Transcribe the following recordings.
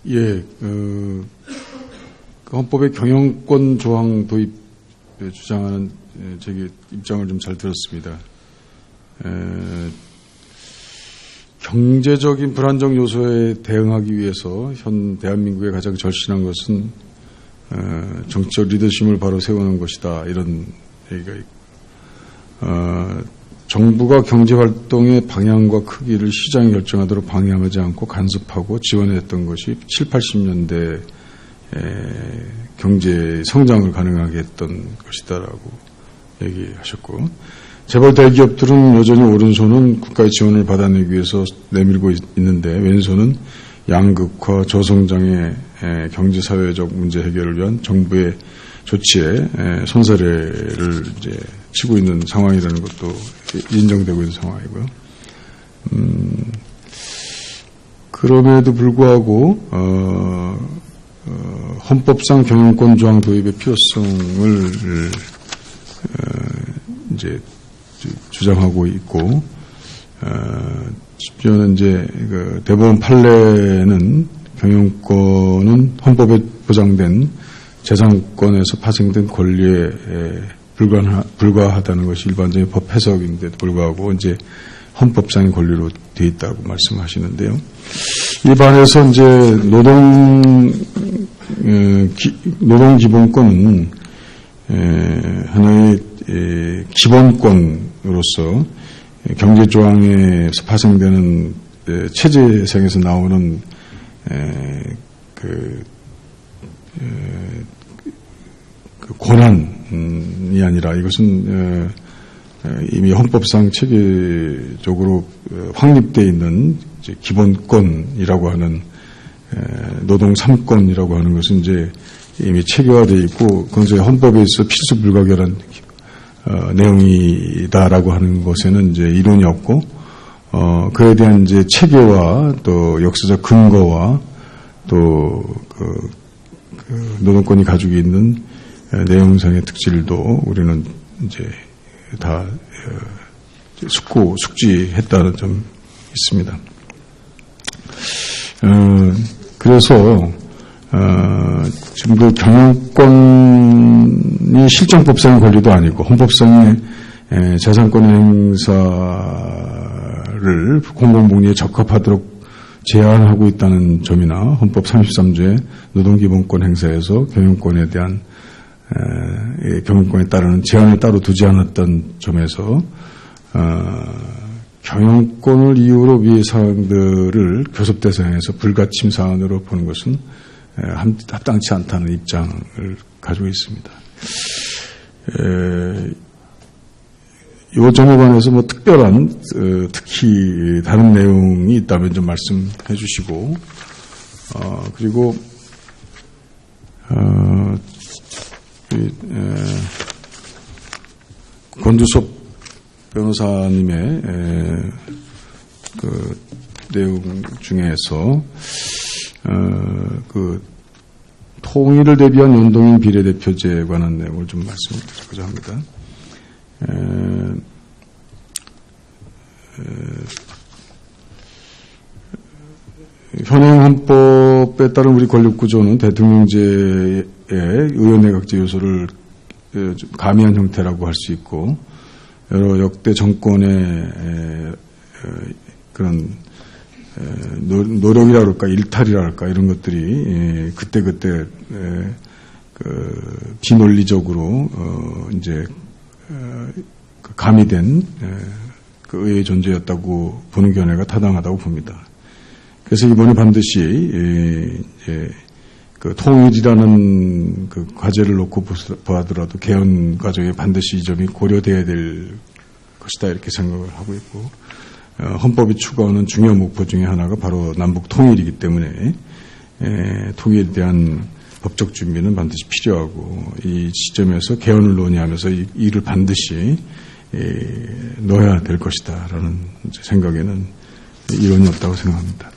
예, 헌법의 경영권 조항 도입 주장하는 제 입장을 좀 잘 들었습니다. 경제적인 불안정 요소에 대응하기 위해서 현 대한민국의 가장 절실한 것은 정치적 리더십을 바로 세우는 것이다. 이런 얘기가 있고, 정부가 경제활동의 방향과 크기를 시장이 결정하도록 방해하지 않고 간섭하고 지원했던 것이 7, 80년대 경제 성장을 가능하게 했던 것이다라고 얘기하셨고, 재벌 대기업들은 여전히 오른손은 국가의 지원을 받아내기 위해서 내밀고 있는데 왼손은 양극화, 저성장의 경제사회적 문제 해결을 위한 정부의 조치에 손사래를 이제 치고 있는 상황이라는 것도 인정되고 있는 상황이고요. 그럼에도 불구하고 헌법상 경영권 조항 도입의 필요성을 이제 주장하고 있고, 심지어는 이제 그 대법원 판례는 경영권은 헌법에 보장된 재산권에서 파생된 권리에 불과하다는 것이 일반적인 법 해석인데도 불구하고 이제 헌법상의 권리로 되어 있다고 말씀하시는데요. 일반에서 이제 노동기본권은 하나의 기본권으로서 경제조항에서 파생되는 체제상에서 나오는 그 권한이 아니라 이것은 이미 헌법상 체계적으로 확립되어 있는 이제 기본권이라고 하는 노동 3권이라고 하는 것은 이제 이미 체계화되어 있고 그것이 헌법에 있어 필수 불가결한 내용이다라고 하는 것에는 이제 이론이 없고, 그에 대한 이제 체계와 또 역사적 근거와 또 그 노동권이 가지고 있는 내용상의 특질도 우리는 이제 다 숙지했다는 점 있습니다. 그래서 지금 그 경영권이 실정법상의 권리도 아니고 헌법상의 재산권 행사를 공공복리에 적합하도록 제한하고 있다는 점이나 헌법 33조의 노동기본권 행사에서 경영권에 대한 경영권에 따르는 제한을 따로 두지 않았던 점에서 경영권을 이유로 위의 사항들을 교섭 대상에서 불가침 사안으로 보는 것은 합당치 않다는 입장을 가지고 있습니다. 이 점에 관해서 뭐 특별한 특히 다른 내용이 있다면 좀 말씀해 주시고, 그리고 권두섭 변호사님의 그 내용 중에서 그 통일을 대비한 연동형 비례대표제에 관한 내용을 좀 말씀드리고자 합니다. 현행 헌법에 따른 우리 권력구조는 대통령제의 의원내각제 요소를 가미한 형태라고 할 수 있고, 여러 역대 정권의 그런 노력이라 그럴까 일탈이라 그럴까 이런 것들이 그때그때 그 비논리적으로 이제 가미된 그 의회의 존재였다고 보는 견해가 타당하다고 봅니다. 그래서 이번에 반드시 그 통일이라는 그 과제를 놓고 보아더라도 개헌 과정에 반드시 이 점이 고려돼야 될 것이다 이렇게 생각을 하고 있고, 헌법이 추구하는 중요한 목표 중에 하나가 바로 남북 통일이기 때문에 통일에 대한 법적 준비는 반드시 필요하고, 이 시점에서 개헌을 논의하면서 이 일을 반드시 넣어야 될 것이다라는 생각에는 이론이 없다고 생각합니다.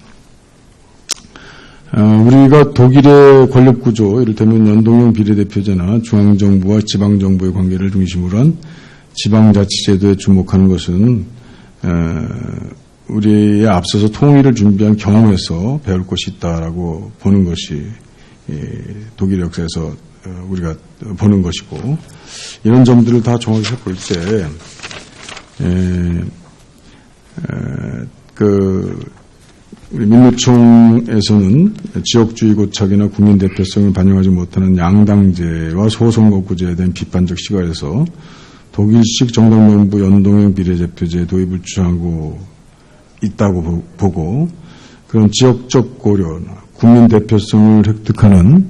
우리가 독일의 권력구조, 이를테면 연동형 비례대표제나 중앙정부와 지방정부의 관계를 중심으로 한 지방자치제도에 주목하는 것은 우리에 앞서서 통일을 준비한 경험에서 배울 것이 있다라고 보는 것이 독일 역사에서 우리가 보는 것이고, 이런 점들을 다 종합해서 볼 때 우리 민노총에서는 지역주의 고착이나 국민 대표성을 반영하지 못하는 양당제와 소선거구제에 대한 비판적 시각에서 독일식 정당명부 연동형 비례대표제 도입을 주장하고 있다고 보고, 그런 지역적 고려나 국민 대표성을 획득하는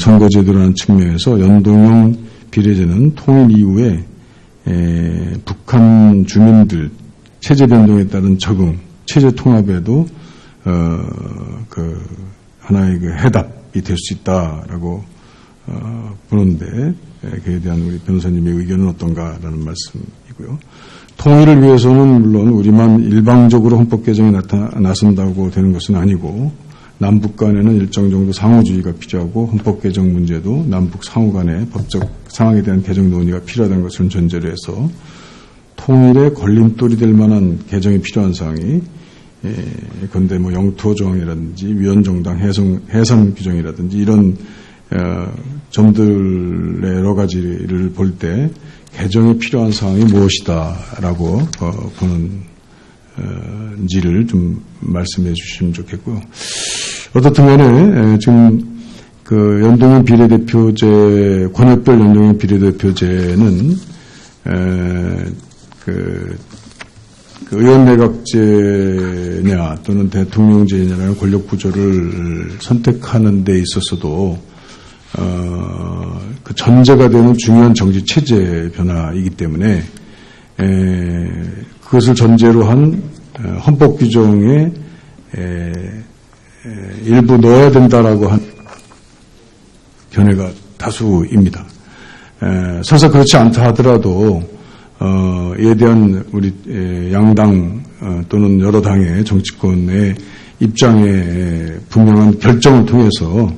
선거제도라는 측면에서 연동형 비례제는 통일 이후에 북한 주민들 체제 변동에 따른 적응, 체제 통합에도 하나의 해답이 될 수 있다라고 보는데, 그에 대한 우리 변호사님의 의견은 어떤가라는 말씀이고요. 통일을 위해서는 물론 우리만 일방적으로 헌법 개정에 나선다고 되는 것은 아니고, 남북 간에는 일정 정도 상호주의가 필요하고, 헌법 개정 문제도 남북 상호 간의 법적 상황에 대한 개정 논의가 필요하다는 것을 전제로 해서 통일에 걸림돌이 될 만한 개정이 필요한 사항이, 그런데 영토 조항이라든지 위헌정당 해산 규정이라든지 이런 점들의 여러 가지를 볼 때 개정이 필요한 사항이 무엇이다라고 보는지를 좀 말씀해 주시면 좋겠고요. 어떻든 간에 지금 연동형 비례대표제, 권역별 연동형 비례대표제는 의원내각제냐 또는 대통령제냐라는 권력구조를 선택하는 데 있어서도 그 전제가 되는 중요한 정치 체제 변화이기 때문에 그것을 전제로 한 헌법 규정에 일부 넣어야 된다라고 한 견해가 다수입니다. 설사 그렇지 않다 하더라도 이에 대한 우리 양당 또는 여러 당의 정치권의 입장의 분명한 결정을 통해서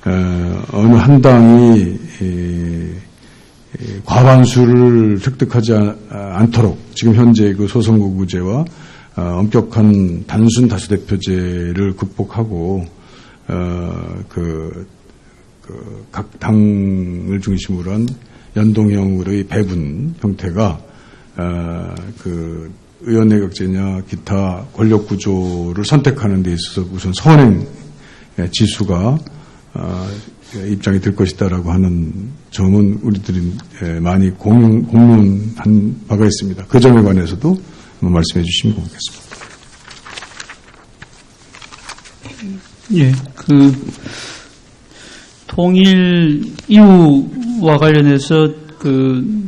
어느 한 당이 과반수를 획득하지 않도록 지금 현재 그 소선거구제와 엄격한 단순 다수대표제를 극복하고 각 당을 중심으로 한 연동형으로의 배분 형태가 의원내각제냐 기타 권력구조를 선택하는 데 있어서 우선 선행 지수가 입장이 될 것이다라고 하는 점은 우리들이 많이 공론한 바가 있습니다. 그 점에 관해서도 한번 말씀해 주시면 고맙겠습니다. 예, 통일 이후와 관련해서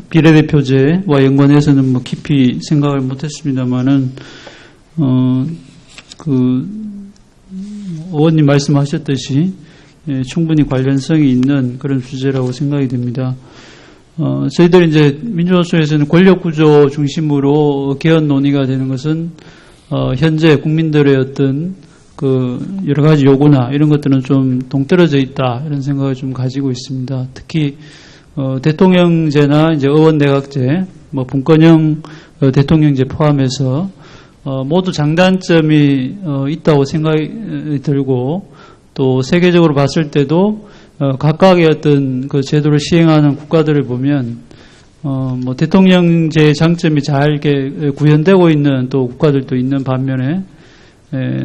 비례대표제와 연관해서는 깊이 생각을 못했습니다만은, 의원님 말씀하셨듯이, 예, 충분히 관련성이 있는 그런 주제라고 생각이 됩니다. 저희들이 이제 민주노총에서는 권력구조 중심으로 개헌 논의가 되는 것은, 현재 국민들의 어떤 여러 가지 요구나 이런 것들은 좀 동떨어져 있다 이런 생각을 좀 가지고 있습니다. 특히 대통령제나 이제 의원내각제, 분권형 대통령제 포함해서 모두 장단점이 있다고 생각이 들고, 또 세계적으로 봤을 때도 각각의 어떤 그 제도를 시행하는 국가들을 보면 대통령제의 장점이 잘 이렇게 구현되고 있는 또 국가들도 있는 반면에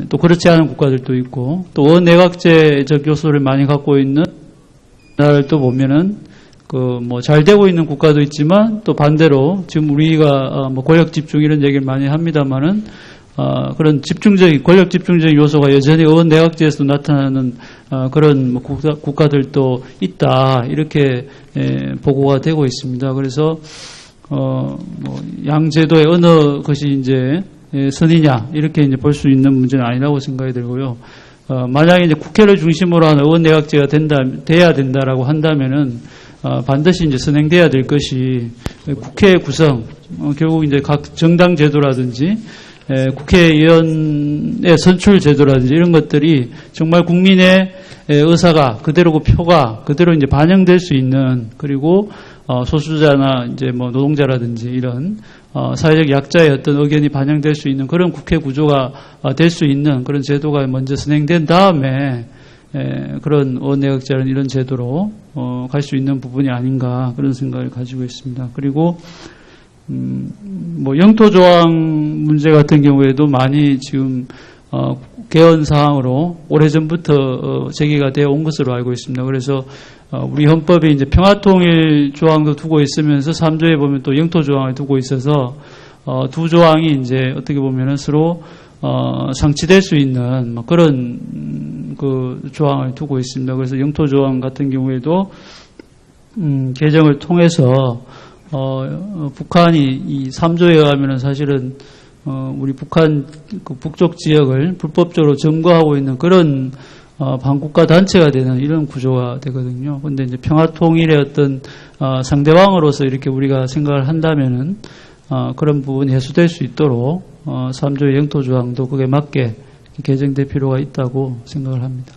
또 그렇지 않은 국가들도 있고, 또 의원내각제적 요소를 많이 갖고 있는 나라를 또 보면은 잘 되고 있는 국가도 있지만, 또 반대로 지금 우리가 권력 집중 이런 얘기를 많이 합니다만은 그런 권력 집중적인 요소가 여전히 의원내각제에서도 나타나는 그런 국가들도 있다 이렇게 보고가 되고 있습니다. 그래서 양제도의 어느 것이 이제 선이냐 이렇게 이제 볼 수 있는 문제는 아니라고 생각이 들고요. 만약에 이제 국회를 중심으로 하는 의원내각제가 돼야 된다라고 한다면은 반드시 이제 선행돼야 될 것이 국회 구성, 결국 이제 각 정당 제도라든지 국회의원의 선출 제도라든지 이런 것들이 정말 국민의 의사가 그대로 그 표가 그대로 이제 반영될 수 있는, 그리고 소수자나 이제 노동자라든지 이런 사회적 약자의 어떤 의견이 반영될 수 있는 그런 국회 구조가 될 수 있는 그런 제도가 먼저 선행된 다음에 그런 원내각제라는 이런 제도로 갈 수 있는 부분이 아닌가 그런 생각을 가지고 있습니다. 그리고 뭐 영토 조항 문제 같은 경우에도 많이 지금 개헌 사항으로 오래전부터 제기가 되어 온 것으로 알고 있습니다. 그래서 우리 헌법에 이제 평화통일 조항도 두고 있으면서 3조에 보면 또 영토 조항을 두고 있어서 두 조항이 이제 어떻게 보면은 서로 상치될 수 있는 그런 그 조항을 두고 있습니다. 그래서 영토 조항 같은 경우에도 개정을 통해서 북한이 이 3조에 의하면은 사실은 우리 북한 그 북쪽 지역을 불법적으로 점거하고 있는 그런 반국가 단체가 되는 이런 구조가 되거든요. 그런데 이제 평화통일의 어떤 상대방으로서 이렇게 우리가 생각을 한다면은 그런 부분이 해소될 수 있도록 3조의 영토 조항도 그게 맞게 개정될 필요가 있다고 생각을 합니다.